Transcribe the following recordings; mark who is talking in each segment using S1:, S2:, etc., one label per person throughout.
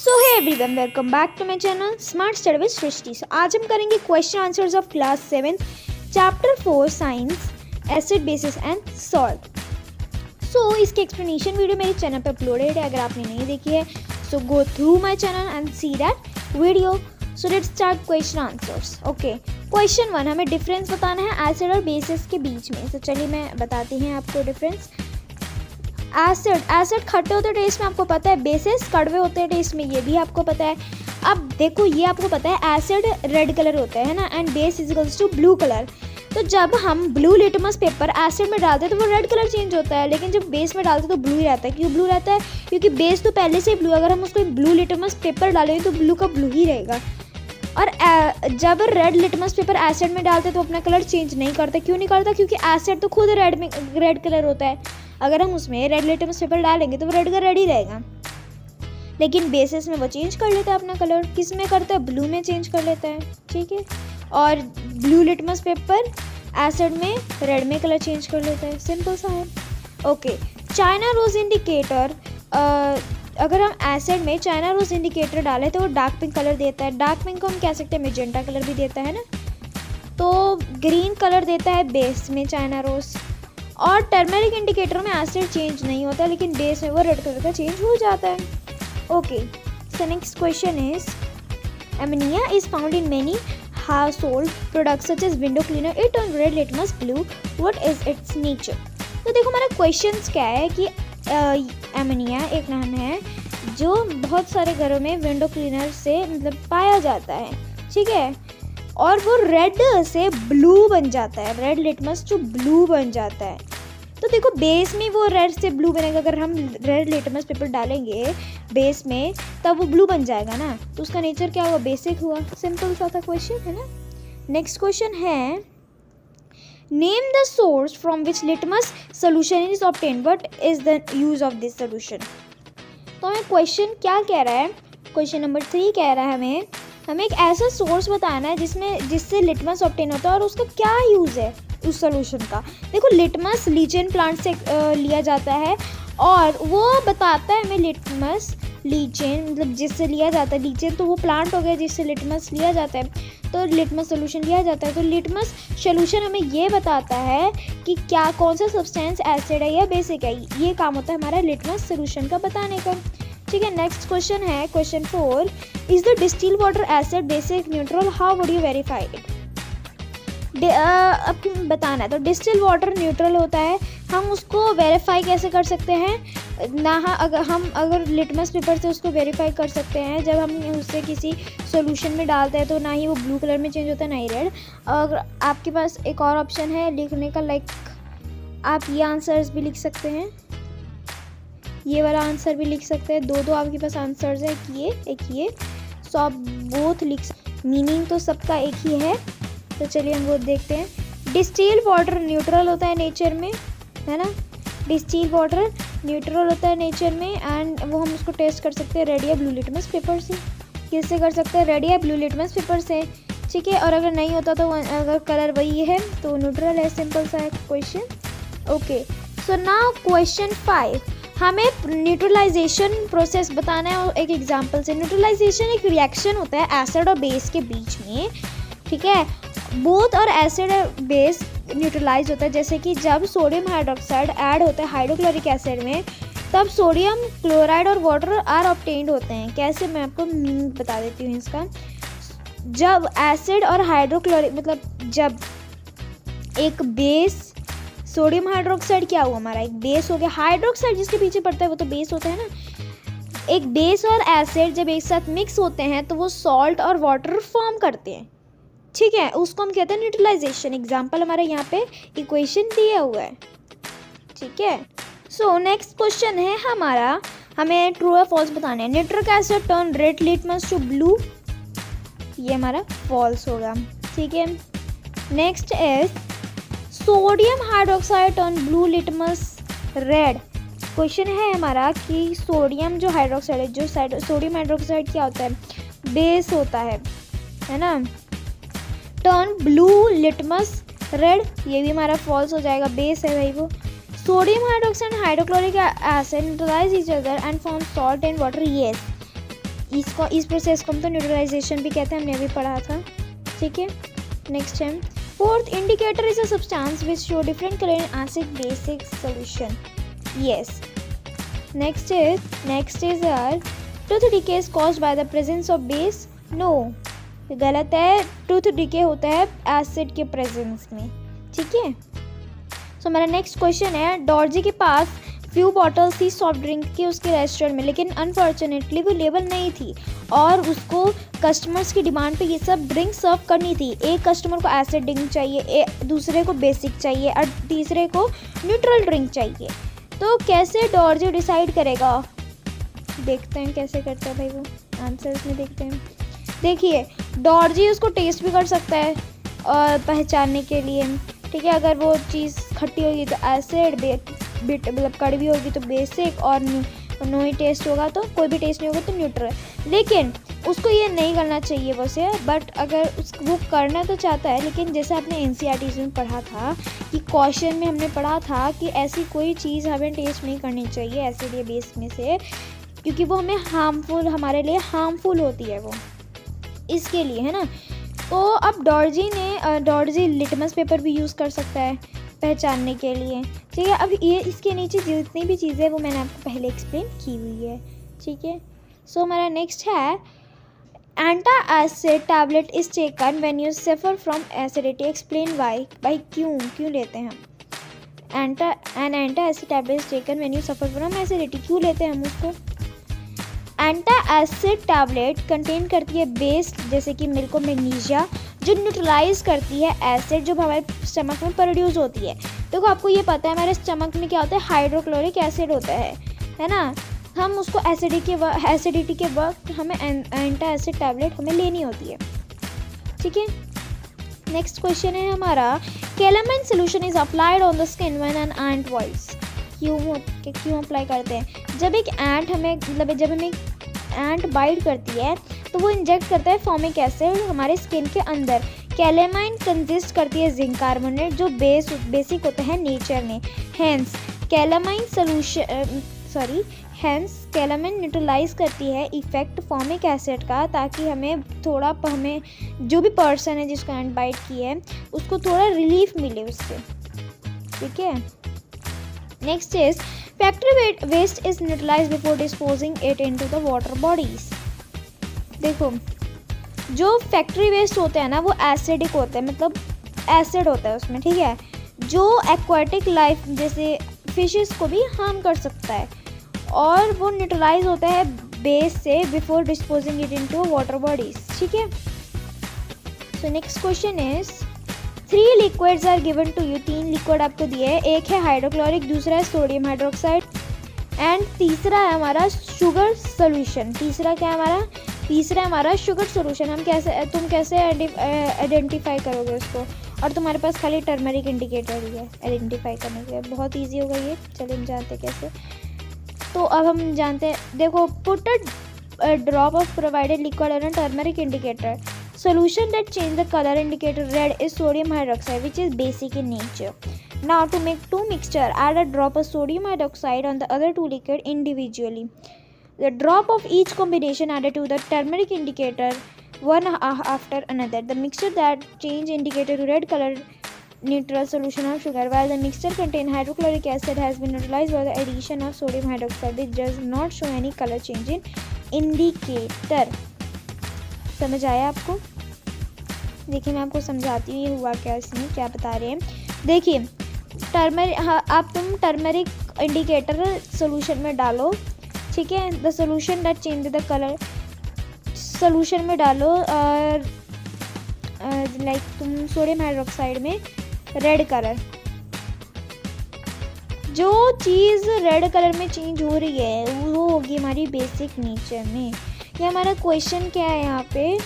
S1: So hey everyone, welcome back to my channel smart study with Srishti. So आज हम करेंगे question answers of class 7 chapter 4 science acid bases and salt. So इसकी explanation video मेरे channel पे uploaded है, अगर आपने नहीं देखी है so go through my channel and see that video. So let's start question answers. Okay, question 1, हमें डिफरेंस बताना है एसिड और बेसिस के बीच में। तो चलिए मैं बताती हूँ आपको डिफरेंस। एसिड खट्टे होते टेस्ट में, आपको पता है। बेसिस कड़वे होते हैं टेस्ट में, ये भी आपको पता है। अब देखो, ये आपको पता है एसिड रेड कलर होता है ना, and base is equals to blue colour. तो जब हम ब्लू लिटमस पेपर एसिड में डालते हैं तो वो रेड कलर चेंज होता है, लेकिन जब बेस में डालते हैं तो ब्लू ही रहता है। क्यों ब्लू रहता है? क्योंकि बेस तो पहले से ही ब्लू, अगर हम उसको ब्लू लिटमस पेपर डालेंगे तो ब्लू का ब्लू ही रहेगा। और जब रेड लिटमस पेपर एसिड में डालते हैं तो अपना कलर चेंज नहीं करता। क्यों नहीं करता? क्योंकि एसिड तो खुद रेड कलर होता है। अगर हम उसमें रेड लिटमस पेपर डालेंगे तो वो रेड का रेड ही रहेगा, लेकिन बेसिस में वो चेंज कर लेता है अपना कलर। किस में करता है? ब्लू में चेंज कर लेता है, ठीक है। और ब्लू लिटमस पेपर एसिड में रेड में कलर चेंज कर लेता है, सिंपल सा है। ओके, चाइना रोज इंडिकेटर, अगर हम एसिड में चाइना रोज इंडिकेटर डालें तो वो डार्क पिंक कलर देता है। डार्क पिंक को हम कह सकते हैं मेजेंटा कलर भी देता है ना। तो ग्रीन कलर देता है बेस में चाइना रोज। और टर्मरिक इंडिकेटर में एसिड चेंज नहीं होता, लेकिन बेस में वो रेड कलर का चेंज हो जाता है। Okay, so next question is ammonia is found in many household products such as window cleaner, it turn red litmus blue, what is its nature. तो देखो हमारा क्वेश्चन क्या है कि एमोनिया एक नाम है जो बहुत सारे घरों में विंडो क्लीनर से मतलब पाया जाता है, ठीक है। और वो रेड से ब्लू बन जाता है, रेड लिटमस जो ब्लू बन जाता है। तो देखो बेस में वो रेड से ब्लू बनेगा। अगर हम रेड लिटमस पेपर डालेंगे बेस में तब वो ब्लू बन जाएगा ना, तो उसका नेचर क्या हुआ? बेसिक हुआ। सिंपल सा था क्वेश्चन, है ना। नेक्स्ट क्वेश्चन है name the source from which litmus solution is obtained, what is the use of this solution. तो हमें क्वेश्चन क्या कह रहा है? क्वेश्चन नंबर 3 कह रहा है हमें एक ऐसा सोर्स बताना है जिससे लिटमस ऑब्टेन होता है और उसका क्या यूज़ है उस सोल्यूशन का। देखो लिटमस लीचेन प्लांट से लिया जाता है, और वो बताता है हमें लिटमस लीचेन मतलब जिससे लिया जाता है। लीचेन तो वो प्लांट हो गया जिससे लिटमस लिया जाता है, तो लिटमस सोल्यूशन लिया जाता है। तो लिटमस सोल्यूशन हमें ये बताता है कि क्या कौन सा सब्सटेंस एसिड है या बेसिक है। ये काम होता है हमारा लिटमस सोल्यूशन का बताने का, ठीक है। नेक्स्ट क्वेश्चन है question 4, is the distil water acid basic neutral, how would you verify it. अब बताना है तो डिस्टिल वाटर न्यूट्रल होता है, हम उसको वेरीफाई कैसे कर सकते हैं ना। अगर लिटमस पेपर से उसको वेरीफाई कर सकते हैं, जब हम उससे किसी सॉल्यूशन में डालते हैं तो ना ही वो ब्लू कलर में चेंज होता है ना ही रेड। और आपके पास एक और ऑप्शन है लिखने का, लाइक आप ये आंसर्स भी लिख सकते हैं, ये वाला आंसर भी लिख सकते हैं। दो आपके पास आंसर्स है, एक ये। सो आप बोथ लिख, मीनिंग तो सबका एक ही है। तो चलिए हम वो देखते हैं। डिस्टिल वाटर न्यूट्रल होता है नेचर में, है ना। डिस्टिल वाटर न्यूट्रल होता है नेचर में, एंड वो हम उसको टेस्ट कर सकते हैं रेड या ब्लू लिटमस पेपर से। किससे कर सकते हैं? रेड या ब्लू लिटमस पेपर से, ठीक है। और अगर नहीं होता तो अगर कलर वही है तो न्यूट्रल है। सिंपल सा है question. Okay, so now question 5, हमें न्यूट्रलाइजेशन प्रोसेस बताना है एक एग्जांपल से। न्यूट्रलाइजेशन एक रिएक्शन होता है एसिड और बेस के बीच में, ठीक है। बोथ और एसिड और बेस न्यूट्रलाइज होता है, जैसे कि जब सोडियम हाइड्रोक्साइड ऐड होता है हाइड्रोक्लोरिक एसिड में, तब सोडियम क्लोराइड और वाटर आर ऑब्टेन्ड होते हैं। कैसे? मैं आपको मीनिंग बता देती हूँ इसका। जब एसिड और हाइड्रोक्लोरिक मतलब जब एक बेस, सोडियम हाइड्रोक्साइड क्या हुआ हमारा? एक बेस हो गया। हाइड्रोक्साइड जिसके पीछे पड़ता है वो तो बेस होता है ना। एक बेस और एसिड जब एक साथ मिक्स होते हैं तो वो सॉल्ट और वाटर फॉर्म करते हैं, ठीक है। उसको हम कहते हैं न्यूट्रलाइजेशन। एग्जांपल हमारे यहाँ पे इक्वेशन दिया हुआ है, ठीक है। सो नेक्स्ट क्वेश्चन है हमारा, हमें ट्रू और फॉल्स बताना है। Nitric acid turn red litmus to blue, ये हमारा फॉल्स होगा, ठीक है। Next is sodium hydroxide turn blue litmus red. Question है हमारा कि सोडियम जो हाइड्रोक्साइड है, जो सोडियम हाइड्रोक्साइड क्या होता है? बेस होता है ना। टर्न ब्लू लिटमस रेड, ये भी हमारा फॉल्स हो जाएगा, बेस है भाई वो। Sodium hydroxide and hydrochloric acid neutralize each other and form salt and water. Yes, इस प्रोसेस को हम तो न्यूट्रलाइजेशन भी कहते हैं, हमने अभी पढ़ा था, ठीक है। नेक्स्ट है fourth indicator is a substance which show different colour in acid basic solution. Yes. Next is यार tooth decay is caused by the presence of base. No, गलत है। टूथ डीके होता है एसिड के प्रेजेंस में, ठीक है। सो मेरा नेक्स्ट क्वेश्चन है, डॉर्जी के पास फ्यू बॉटल्स थी सॉफ्ट ड्रिंक की उसके रेस्टोरेंट में, लेकिन अनफॉर्चुनेटली वो लेवल नहीं थी और उसको कस्टमर्स की डिमांड पे ये सब ड्रिंक सर्व करनी थी। एक कस्टमर को एसिड ड्रिंक चाहिए, दूसरे को बेसिक चाहिए और तीसरे को न्यूट्रल ड्रिंक चाहिए। तो कैसे डॉर्जी डिसाइड करेगा? देखते हैं कैसे करता है भाई वो, आंसर्स में देखते हैं। देखिए, डॉर्जी उसको टेस्ट भी कर सकता है और पहचानने के लिए, ठीक है। अगर वो चीज़ खट्टी होगी तो एसिड, मतलब कड़वी होगी तो बेसिक, और नो ही टेस्ट होगा तो कोई भी टेस्ट नहीं होगा तो न्यूट्रल। लेकिन उसको ये नहीं करना चाहिए वैसे, बट अगर वो करना तो चाहता है, लेकिन जैसे आपने एनसीईआरटी में पढ़ा था कि क्वेश्चन में हमने पढ़ा था कि ऐसी कोई चीज़ हमें टेस्ट नहीं करनी चाहिए एसिड या बेस में से, क्योंकि वो हमें हमारे लिए हार्मफुल होती है वो, इसके लिए, है ना। तो अब डॉर्जी लिटमस पेपर भी यूज़ कर सकता है पहचानने के लिए, ठीक है। अब ये इसके नीचे जितनी भी चीज़ें वो मैंने आपको पहले एक्सप्लेन की हुई है, ठीक है। सो हमारा नेक्स्ट है antacid tablet is taken when you suffer from acidity, explain why. भाई क्यों लेते हैं हम antacid tablet is taken when you suffer from acidity, क्यों लेते हैं हम उसको? एंटासिड टैबलेट कंटेन करती है बेस जैसे कि मिल्क और मैग्नीशिया, जो न्यूट्रलाइज करती है एसिड जो हमारे स्टमक में प्रोड्यूस होती है। देखो आपको ये पता है हमारे स्टमक में क्या होता है, हाइड्रोक्लोरिक एसिड होता है ना। हम उसको एसिडिटी के वक्त हमें एंटासिड टैबलेट हमें लेनी होती है, ठीक है। नेक्स्ट क्वेश्चन है हमारा, calamine solution is applied on the skin when an ant bytes. क्यों अप्लाई करते हैं? जब एक एंट हमें एंट बाइट करती है तो वो इंजेक्ट करता है फॉर्मिक एसिड हमारे स्किन के अंदर। कैलामाइन कंसिस्ट करती है जिंक कार्बोनेट जो बेसिक होता है नेचर में। हेंस कैलामाइन न्यूट्रलाइज करती है इफेक्ट फॉर्मिक एसिड का, ताकि हमें जो भी पर्सन है जिसको एंट बाइट की है उसको थोड़ा रिलीफ मिले उससे, ठीक है। Next is factory waste is neutralize before disposing it into the water bodies. देखो, जो फैक्ट्री वेस्ट होते हैं ना वो एसिडिक होते हैं, मतलब एसिड होता है उसमें, ठीक है, जो एक्वाटिक लाइफ जैसे फिशेस को भी हार्म कर सकता है, और वो न्यूट्रलाइज होता है बेस से before disposing it into water bodies, ठीक है। So next question is 3 liquids are given to you. 3 liquid आपको दिए हैं, एक है हाइड्रोक्लोरिक, दूसरा है सोडियम हाइड्रोक्साइड एंड तीसरा है हमारा शुगर सोल्यूशन। तीसरा है हमारा शुगर सोल्यूशन। तुम कैसे आइडेंटिफाई करोगे उसको? और तुम्हारे पास खाली टर्मरिक इंडिकेटर ही है आइडेंटिफाई करने के लिए, बहुत ईजी होगा ये। चलिए हम जानते कैसे। तो अब हम जानते हैं, देखो, put a drop of provided liquid on a turmeric indicator. Solution that change the color indicator red is sodium hydroxide, which is basic in nature. Now to make two mixture, add a drop of sodium hydroxide on the other two liquid individually. The drop of each combination added to the turmeric indicator one after another. The mixture that change indicator to red color neutral solution of sugar, while the mixture contain hydrochloric acid has been neutralized by the addition of sodium hydroxide, which does not show any color change in indicator. समझ आया आपको? देखिए मैं आपको समझाती हूँ ये हुआ क्या, इसमें क्या बता रहे हैं। देखिए तुम टर्मरिक इंडिकेटर सोल्यूशन में डालो, ठीक है। The solution that change the colour solution में डालो, और लाइक तुम सोडियम हाइड्रोक्साइड में रेड कलर, जो चीज़ रेड कलर में चेंज हो रही है वो होगी हमारी बेसिक नेचर में। ये हमारा क्वेश्चन क्या है यहाँ पे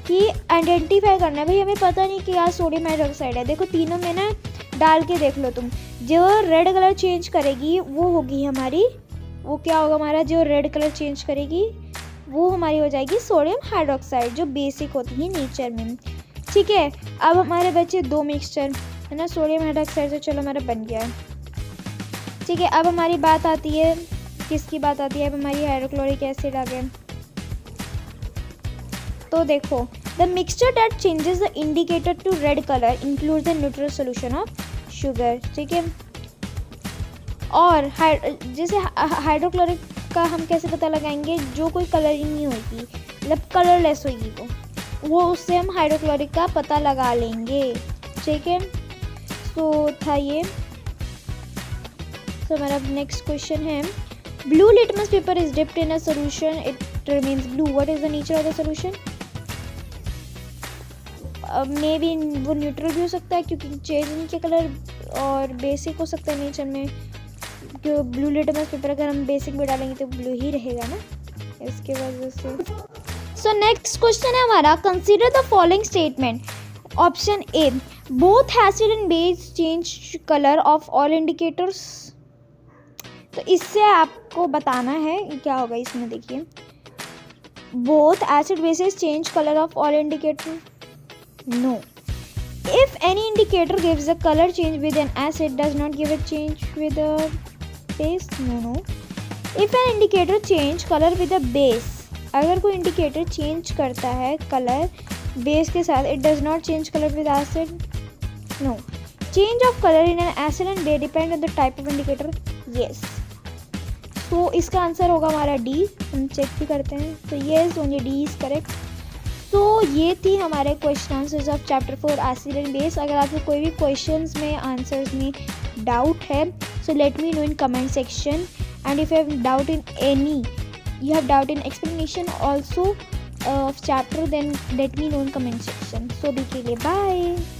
S1: कि आइडेंटिफाई करना है। भाई हमें पता नहीं कि यार सोडियम हाइड्रोक्साइड है, देखो तीनों में ना डाल के देख लो तुम, जो रेड कलर चेंज करेगी वो होगी हमारी, वो क्या होगा हमारा, जो रेड कलर चेंज करेगी वो हमारी हो जाएगी सोडियम हाइड्रोक्साइड, जो बेसिक होती है नेचर में, ठीक है। अब हमारे बचे दो मिक्सचर है ना सोडियम हाइड्रोक्साइड, तो चलो हमारा बन गया, ठीक है। अब हमारी बात आती है, किसकी बात आती है, अब हमारी हाइड्रोक्लोरिक एसिड आ गया। तो देखो, the mixture that changes the indicator to red colour includes the neutral solution of sugar, ठीक है। और जैसे हाइड्रोक्लोरिक का हम कैसे पता लगाएंगे, जो कोई कलरिंग नहीं होगी, मतलब कलरलेस होगी वो उससे हम हाइड्रोक्लोरिक का पता लगा लेंगे, ठीक है। तो था ये। तो हमारा नेक्स्ट क्वेश्चन है, blue litmus paper is dipped in a solution, it remains blue, what is the nature of the solution? May be वो न्यूट्रल भी हो सकता है क्योंकि चेंज नहीं किया कलर, और बेसिक हो सकता है नेचर में, क्योंकि ब्लू लिटमस पेपर अगर हम बेसिक में डालेंगे तो ब्लू ही रहेगा ना, इसके वजह से। सो नेक्स्ट क्वेश्चन है हमारा, consider the following statement. Option A, both acid and base change colour of all indicators. तो इससे आपको बताना है क्या होगा इसमें, देखिए, both acid bases change colour of all indicator, no. If any indicator gives a color change with an acid, does not give a change with a base, no. If an indicator change color with a base, अगर कोई indicator change करता है colour base के साथ, it does not change color with acid, no. Change of color in an acid and base depend on the type of indicator, yes. तो इसका answer होगा हमारा डी, हम चेक भी करते हैं, तो yes, only D is correct. तो ये थी हमारे question answers of chapter 4 acid and base. अगर आपको कोई भी क्वेश्चंस में आंसर्स में डाउट है, so let me know in comment section, and if you have doubt in any, you have doubt in explanation also of chapter, then let me know in comment section. So, के लिए bye.